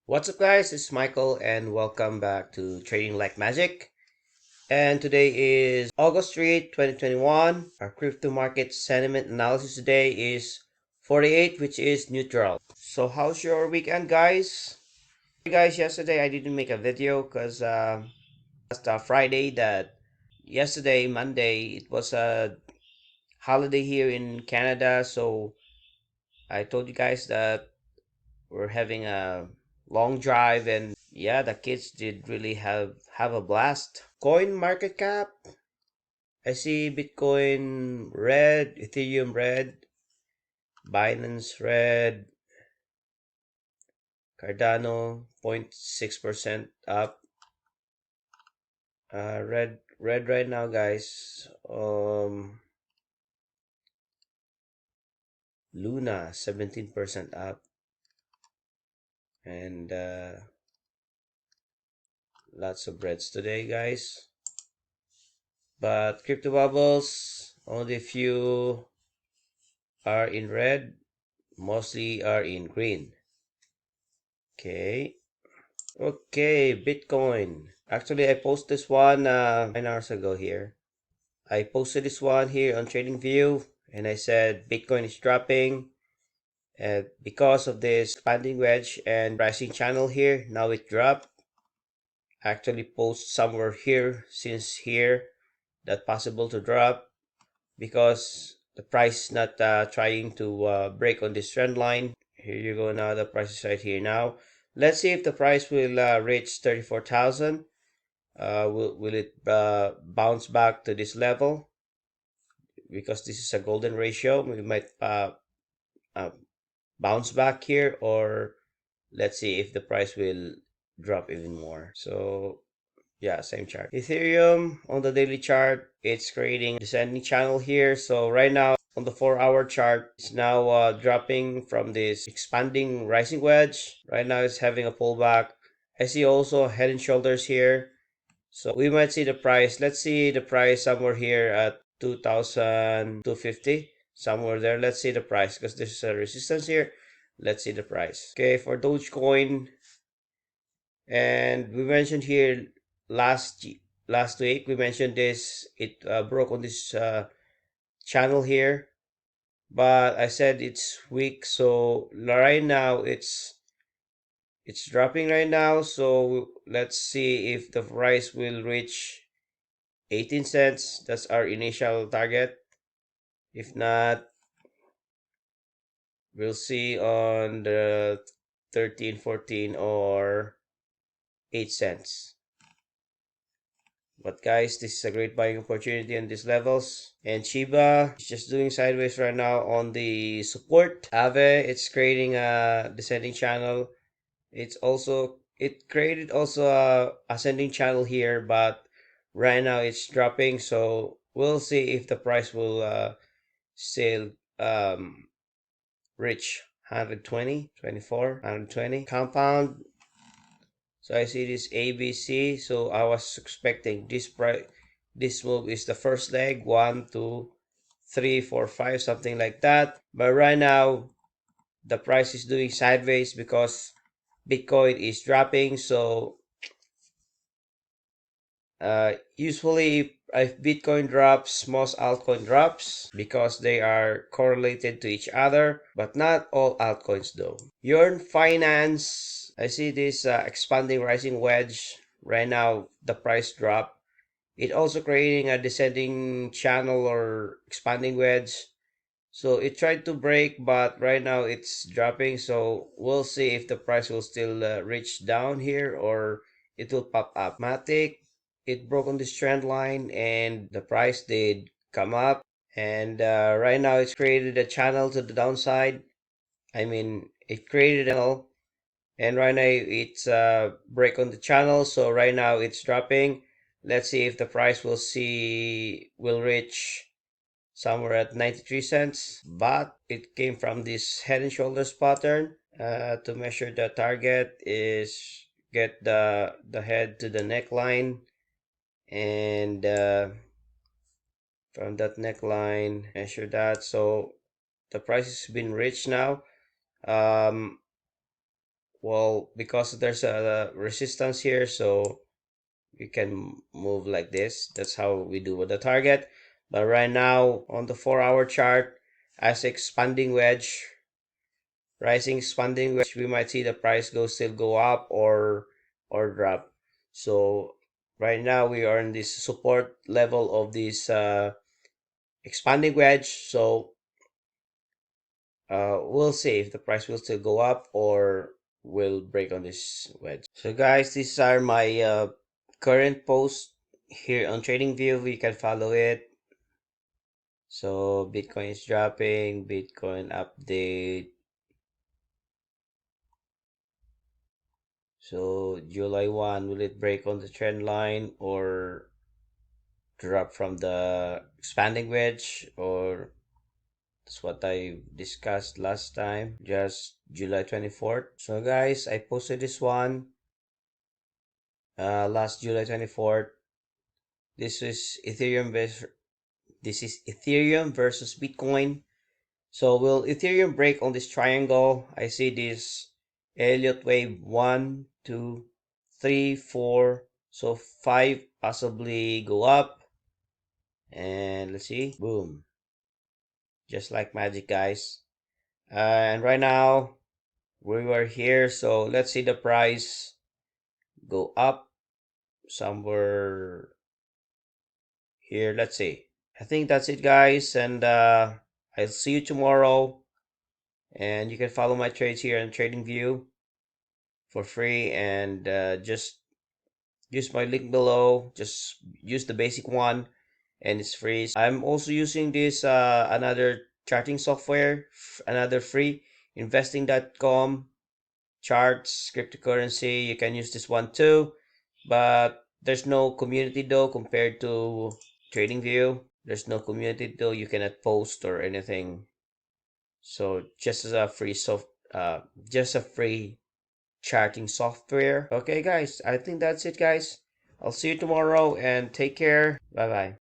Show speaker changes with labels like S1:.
S1: What's up, guys? It's Michael, and welcome back to Trading Like Magic. And today is August 3, 2021. Our crypto market sentiment analysis today is 48, which is neutral. So, how's your weekend, guys? Guys, yesterday I didn't make a video because last Friday, that yesterday, Monday, it was a holiday here in Canada. So, I told you guys that we're having a long drive, and yeah, the kids did really have a blast. Coin market cap, I see Bitcoin red, Ethereum red, Binance red, Cardano 0.6% up. Red right now, guys. Luna 17% up, and lots of reds today, guys. But crypto bubbles, only few are in red, mostly are in green. Okay. Okay, Bitcoin. Actually, I posted this one 9 hours ago here. I posted this one here on TradingView, and I said Bitcoin is dropping. And because of this expanding wedge and rising channel here, now it dropped. Actually post somewhere here, since here, that possible to drop because the price is not trying to break on this trend line. Here you go. Now the price is right here. Now let's see if the price will reach 34,000. Will it bounce back to this level? Because this is a golden ratio, we might uh, bounce back here, or let's see if the price will drop even more. So yeah, same chart. Ethereum on the daily chart, it's creating descending channel here. So right now on the 4-hour chart, it's now dropping from this expanding rising wedge. Right now it's having a pullback. I see also head and shoulders here. So we might see the price. Let's see the price somewhere here at 2,250. Somewhere there. Let's see the price because there's a resistance here. Let's see the price. Okay, for Dogecoin, and we mentioned here last last week, we mentioned this, it broke on this channel here, but I said it's weak. So right now it's dropping right now. So let's see if the price will reach 18 cents. That's our initial target. If not, we'll see on the 13, 14, or 8 cents. But guys, this is a great buying opportunity on these levels. And Shiba is just doing sideways right now on the support. AAVE, it's creating a descending channel. It created also a ascending channel here, but right now it's dropping. So we'll see if the price will still reach 120, 24, 120. Compound, so I see this ABC. So I was expecting this price. This move is the first leg, 1, 2, 3, 4, 5, something like that. But right now, the price is doing sideways because Bitcoin is dropping. So usually, if Bitcoin drops, most altcoin drops because they are correlated to each other. But not all altcoins though. Your finance, I see this expanding rising wedge. Right now, the price drop. It also creating a descending channel or expanding wedge. So it tried to break, but right now it's dropping. So we'll see if the price will still reach down here or it will pop up. MATIC, it broke on this trend line and the price did come up. And right now it's created a channel to the downside. I mean, it created a channel, and right now it's break on the channel. So right now it's dropping. Let's see if the price will reach somewhere at 93 cents, but it came from this head and shoulders pattern. To measure the target is get the head to the neckline, and from that neckline measure that. So the price has been reached now. um well, because there's a resistance here, so you can move like this. That's how we do with the target. But right now on the 4-hour chart, as expanding wedge, rising expanding wedge, we might see the price still go up or drop. So right now we are in this support level of this expanding wedge. So we'll see if the price will still go up or will break on this wedge. So guys, these are my current posts here on TradingView. You can follow it. So Bitcoin is dropping, Bitcoin update. So July 1, will it break on the trend line or drop from the expanding wedge, or that's what I discussed last time, just July 24th. So guys, I posted this one last July 24th. This is Ethereum versus Bitcoin. So will Ethereum break on this triangle? I see this Elliott wave 1, 2, 3, 4. So 5 possibly go up. And let's see. Boom. Just like magic, guys. And right now we were here. So let's see the price go up somewhere here. Let's see. I think that's it, guys. And I'll see you tomorrow. And you can follow my trades here on TradingView for free, and just use my link below. Just use the basic one, and it's free. I'm also using this another charting software, another free, investing.com charts cryptocurrency. You can use this one too, but there's no community though compared to TradingView. There's no community though. You cannot post or anything. So just as a free just a free charting software. Okay, guys, I think that's it, guys. I'll see you tomorrow and take care. Bye bye.